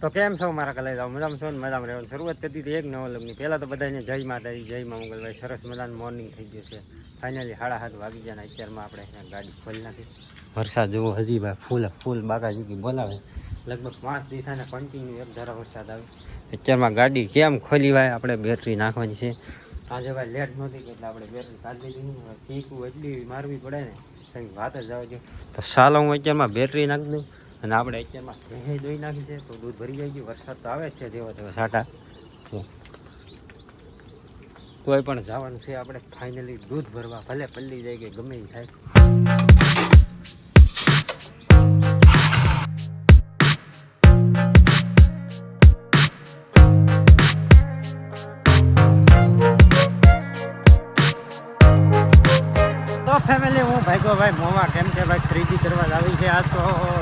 તો કેમ છો મારા કલાઈ જાવ મજામાં છો ને મજામાં રહેવાનું શરૂઆત કરતી હતી એક નવા લગ્નની પહેલાં તો બધાને જય માતાજી જય મા મંગલભાઈ સરસ મજાનું મોર્નિંગ થઈ ગયું છે ફાઇનલી 7:30 વાગી ગયા ને અત્યારમાં આપણે ગાડી ખોલી નાખી વરસાદ જેવો હજી ભાઈ ફૂલ બાકાજી બોલાવે લગભગ 5 દિવસના કન્ટિન્યુ એક ધારા વરસાદ આવે અત્યારમાં ગાડી કેમ ખોલી ભાઈ આપણે બેટરી નાખવાની છે આજે ભાઈ લેટ નહોતી એટલે આપણે બેટરી કાઢી દીધી કીકું એટલી મારવી પડે ને કંઈ વાત જ આવે છે તો ચાલો હું અત્યારમાં બેટરી નાખી દઉં અને આપણે અત્યારમાં ભેંસ દોઈ નાખી છે તો દૂધ ભરી જાય ગયું વરસાદ તો આવે જ છે જેવો તેવો સાટા તોય પણ જવાનું છે આપણે ફાઇનલી દૂધ ભરવા ભલે પલ્લી જાય કે ગમે એ થાય ફેમિલી હું ભાઈ મોવા કેમ કે ભાઈ ખરીદી કરવા જ આવી છે આજ તો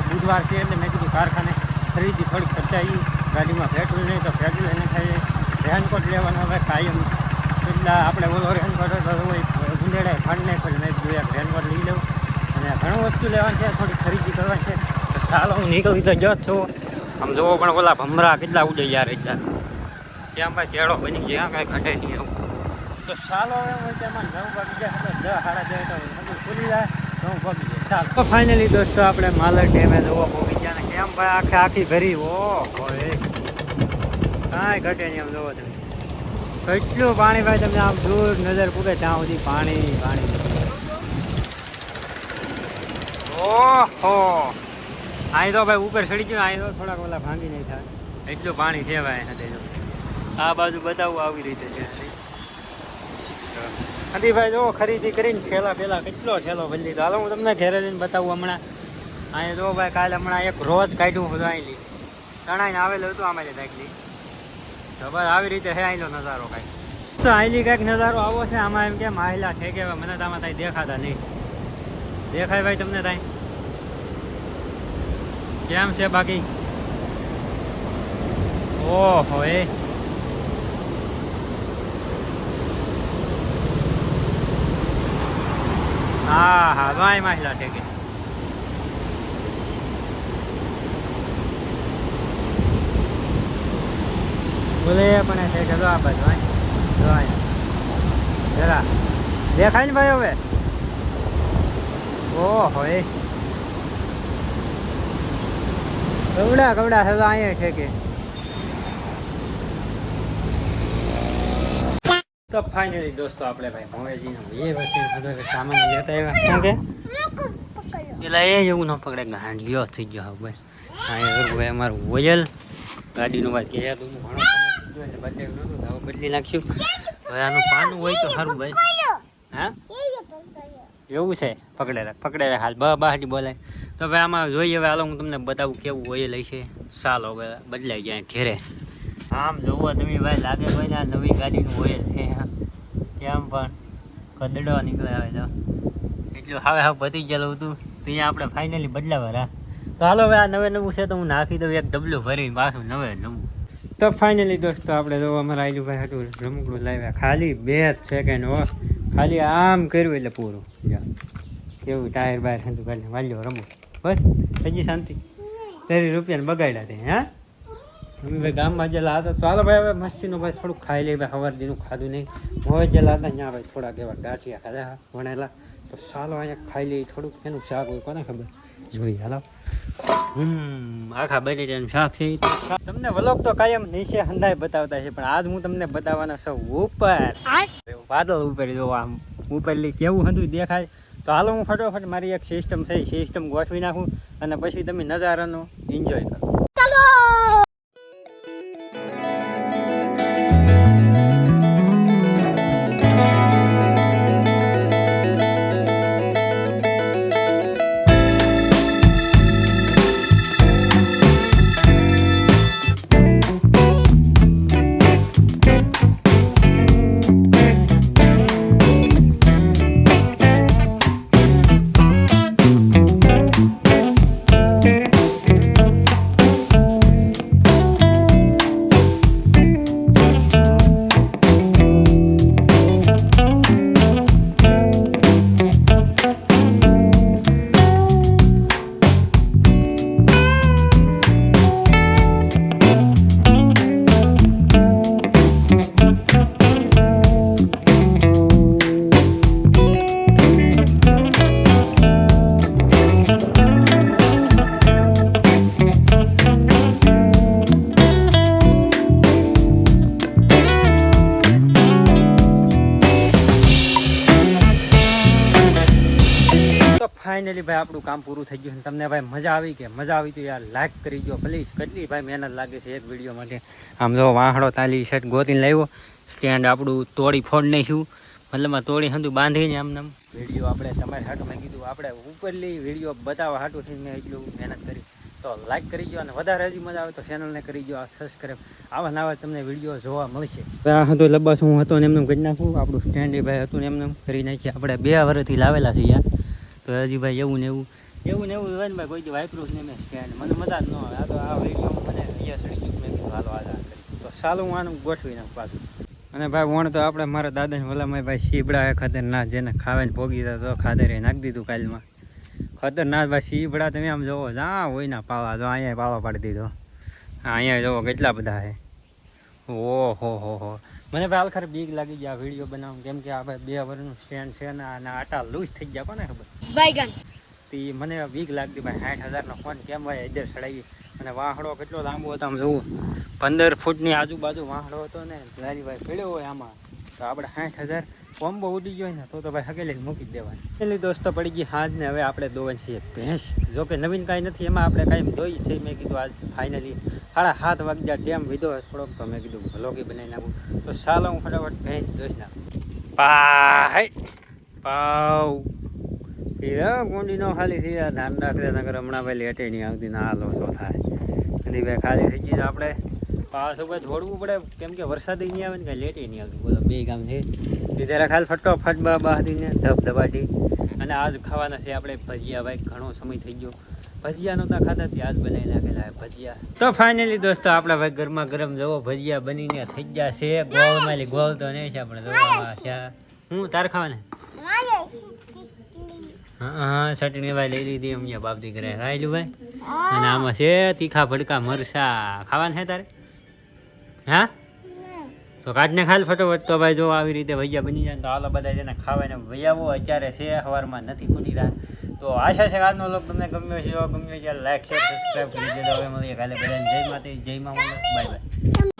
બુધવાર છે એટલે મેં કીધું કારખાને ખરીદી થોડીક ખર્ચાઈ ગાડીમાં પેટ્રોલ નહીં તો પેટ્રોલ એને ખાઈએ રેનકોટ લેવાનો હવે કાયમ એટલે આપણે ઓલો રેનકોટ ગુંદેડાય ફાડી નાખ્યો મેં કીધું એક રેનકોટ લઈ લઉં અને ઘણું વસ્તુ લેવાનું છે થોડીક ખરીદી કરવાની છે તો ચાલો હું નીકળી તો જ છું આમ જોવો પણ ઓલા ભમરા કેટલા ઉડે યાર એટલા ત્યાં ભાઈ ચેડો બની ગયા કાંઈ ઘટે નહીં આવું તો ચાલો તેમાં જવું પડી જાય 10 સાડા 10 તો ખુલી જાય તો હું પગી જાય ચાલો તો ફાઇનલી દોસ્તો આપણે માલર ડેમે જોવા પહોંચી ગયા ને કેમ ભાઈ આખી ભરી ઓ કાંઈ ઘટે નહીં આમ જોવો તમે કેટલું પાણી ભાઈ તમને આમ દૂર નજર પૂગે ત્યાં સુધી પાણી ઓહો અહીં તો ભાઈ ઉપર ચડી ગયું અહીં તો થોડાક ઓલા ભાંગી નહીં થાય એટલું પાણી છે ભાઈ આ બાજુ બતાવવું આવી રીતે છે ભાઈ જો ખરીદી કરીને ઠેલા કેટલો ઠેલો ભરી લીધો હાલો હું તમને ઘેરે જઈને બતાવું હમણાં અહીંયા જો ભાઈ કાલે હમણાં એક રોજ કાઢ્યું બધું અહીંલી તણાઈને આવેલું હતું આમાં દાખલી તો બસ આવી રીતે છે અહીંનો નજારો કાંઈ તો અહીંલી કાંઈક નજારો આવો છે આમાં એમ કે માહિલા છે કે મને તો આમાં કાંઈ દેખાતા નહીં દેખાય ભાઈ તમને ત્યાં કેમ છે બાકી ઓહો હા ભાઈ માહિલા ઠેકે બોલે પણ ઠેકે જો આ બાજુ જરા દેખાય ને ભાઈ હવે ઓહો કવડા છે તો અહીંયા ઠેકે તો ફાઇનલી દોસ્તો આપણે ભાઈ મોવેજીનો એ વસ્તુ સામાન લેતા આવ્યા શું કે પેલા એ એવું ન પકડે ગાંડિયો થઈ ગયો ભાઈ અહીંયા ભાઈ અમારું વોયલ ગાડીનું ભાઈ કે તું ઘણો સમય એટલે બદલાવ્યું નહોતું હવે બદલી નાખ્યું હવે આનું પાનું હોય તો સારું ભાઈ હા એવું છે પકડે હાલ બહારથી બોલાય તો ભાઈ આમાં જોઈએ હવે હાલો હું તમને બતાવું કેવું ઓઇલ છે ચાલો હવે બદલાઈ જાય ઘેરે આમ જોવો તમે ભાઈ લાગે ભાઈ ને આ નવી ગાડીનું ઓઇલ છે કેમ પણ કદડો નીકળે આવે તો એટલું હવે પતી ગયેલું હતું તો અહીંયા આપણે ફાઇનલી બદલાવા રહ્યા તો હાલો હવે આ નવું છે તો હું નાખી દઉં એક ડબલું ભરી પાછું નવું તો ફાઇનલી દોસ્તો આપણે તો અમારે આવેલું ભાઈ હતું રમકડું લાવ્યા ખાલી 2 સેકન્ડ ખાલી આમ કર્યું એટલે પૂરું કેવું ટાયર બાયર હતું કાલે વાલ્યો રમવું બસ હજી શાંતિ 30 રૂપિયાને બગાડ્યા તે હા અમે ભાઈ ગામમાં જેલા હતા તો હાલો ભાઈ હવે મસ્તીનું ભાઈ થોડુંક ખાઈ લઈએ ભાઈ સવાર દીનું ખાધું નહીં મોજ જેલા હતા ત્યાં ભાઈ થોડાક એવા ગાંઠિયા ખાધા વણેલા તો ચાલો અહીંયા ખાઈ લઈએ થોડુંક એનું શાક હોય કોને ખબર જોઈએ હાલો આખા બટેટાનું શાક છે તમને વ્લોગ તો કાયમ નીચે હંધાય બતાવતા છે પણ આજ હું તમને બતાવવાનો છું ઉપર વાદળ ઉપર જો આમ ઉપરલી કેવું હતું દેખાય તો હાલો હું ફટોફટ મારી એક સિસ્ટમ ગોઠવી નાખું અને પછી તમે નજારાનો એન્જોય કરો ફાઇનલી ભાઈ આપણું કામ પૂરું થઈ ગયું. તમને ભાઈ મજા આવી કે મજા આવી તો યાર લાઈક કરી દો પ્લીઝ. કેટલી ભાઈ મહેનત લાગે છે એક વિડીયો માટે. આમ જો વાહડો તાલી શર્ટ ગોતીને લાવ્યો, સ્ટેન્ડ આપણું તોડી ફોડ નાખ્યું, મતલબમાં તોડી હતું બાંધીને આમ નામ વિડીયો આપણે તમારે હાટું મેં કીધું આપણે ઉપરલી વિડીયો બતાવવા હાટું થઈને મેં એટલું મહેનત કરી. તો લાઈક કરી દો અને વધારે હજી મજા આવે તો ચેનલને કરી દો સબસ્ક્રાઈબ. આવા નવા તમને વિડીયો જોવા મળશે. આ હતો લબાસ હું હતો ને એમને કરી નાખું. આપણું સ્ટેન્ડ ભાઈ હતું ને એમને કરી નાખીએ. આપણે 2 વર્ષથી લાવેલા છે યાર. તો હજી ભાઈ એવું ને એવું હોય ને ભાઈ કોઈ દી વાપર્યું જ નહીં મેં સ્ટેન્ડ. મને મજા જ ન આવે. આ તો આ વિડીયો મને અહીંયા સડી ગયું. મેં કીધું હાલો આજા કરી તો સાલું હું આનું ગોઠવી નાખું પાછું. અને ભાઈ વણ તો આપણે મારા દાદાને વલામાં ભાઈ શીબડા ખતરનાક જેને ખાવાને ભોગી હતા તો ખાતરે નાખી દીધું કાલમાં. ખતરનાક ભાઈ શીબડા તમે આમ જોવો જ્યાં હોય ના પાવા જો અહીંયા પાવા પાડી દીધો. અહીંયા જોવો કેટલા બધા છે. ઓહો મને ભાઈ આખરે બીક લાગી ગયા વિડીયો બનાવવાનું. કેમ કે આ ભાઈ 2 વર્ષનું સ્ટેન્ડ છે ને અને આટા લૂઝ થઈ ગયા કોને ખબર. તે મને બીક લાગતી ભાઈ 60,000નો ફોન કેમ ભાઈ ઇધર ચડાવી. અને વાહડો કેટલો લાંબો હતો આમ જોવું 15 ફૂટની આજુબાજુ વાહડો હતો ને લારી ભાઈ પડ્યો હોય આમાં તો આપણે 60,000 કોમ્બો ઉડી ગયો ને તો ભાઈ હકેલી મૂકી દેવાય. એટલે દોસ્તો પડી ગઈ હાજ ને હવે આપણે દોવાની છીએ ભેંસ. જો કે નવીન કાંઈ નથી એમાં આપણે કાંઈ દોઈ છે. મેં કીધું આજ ફાઇનલી 7:30 વાગ્યા ટેમ વિધો થોડોક તો મેં કીધું વ્લોગી બનાવી નાખું. તો ચાલો હું ફટાફટ ભેંસ દોઈ નાખું. પાવ ગુંડીનો ખાલી થઈ જાય ધાન રાખે નગર હમણાં ભાઈ લેટે નહીં આવતી ના હાલો શું થાય. અને ભાઈ ખાલી થઈ ગઈ આપણે પાછું ભાઈ દોડવું પડે કેમ કે વરસાદ નહીં આવે ને કાંઈ લેટે નહીં આવતું. બોલો 2 ગામ છે બીજા ખાલી ફટોફટ બહાદીને ધબધબાટી. અને આજ ખાવાના છે આપણે ભજીયા. ભાઈ ઘણો સમય થઈ ગયો ભજીયા નહોતા ખાતા ત્યાં આજ બનાવી નાખેલા ભજીયા. તો ફાઇનલી દોસ્તો આપણા ભાઈ ગરમા ગરમ જવો ભજીયા બનીને થઈ ગયા છે. ગોળમાં ગોળ તો નહીં છે આપણે જોવામાં. હું તાર ખાવાને હા ચટણી ભાઈ લઈ લીધી અમને બાપજી કરે ખાયેલું ભાઈ. અને આમાં છે તીખા ભડકા મરસા ખાવાના છે તારે. હા તો કાઢને ખાલ ફટોફટ. તો ભાઈ જો આવી રીતે ભજીયા બની જાય તો હાલો બધા જેને ખાવાને ભૈયાવો અત્યારે છે સવારમાં નથી ખૂટી રહ્યા. તો આશા છે આજનો લોક તમને ગમ્યો છે. ગમ્યો છે લાઈક શેર સબસ્ક્રાઈબ કરી દેજો. હવે મળીએ કાલે બધાને જય માતા જય મા. Bye bye.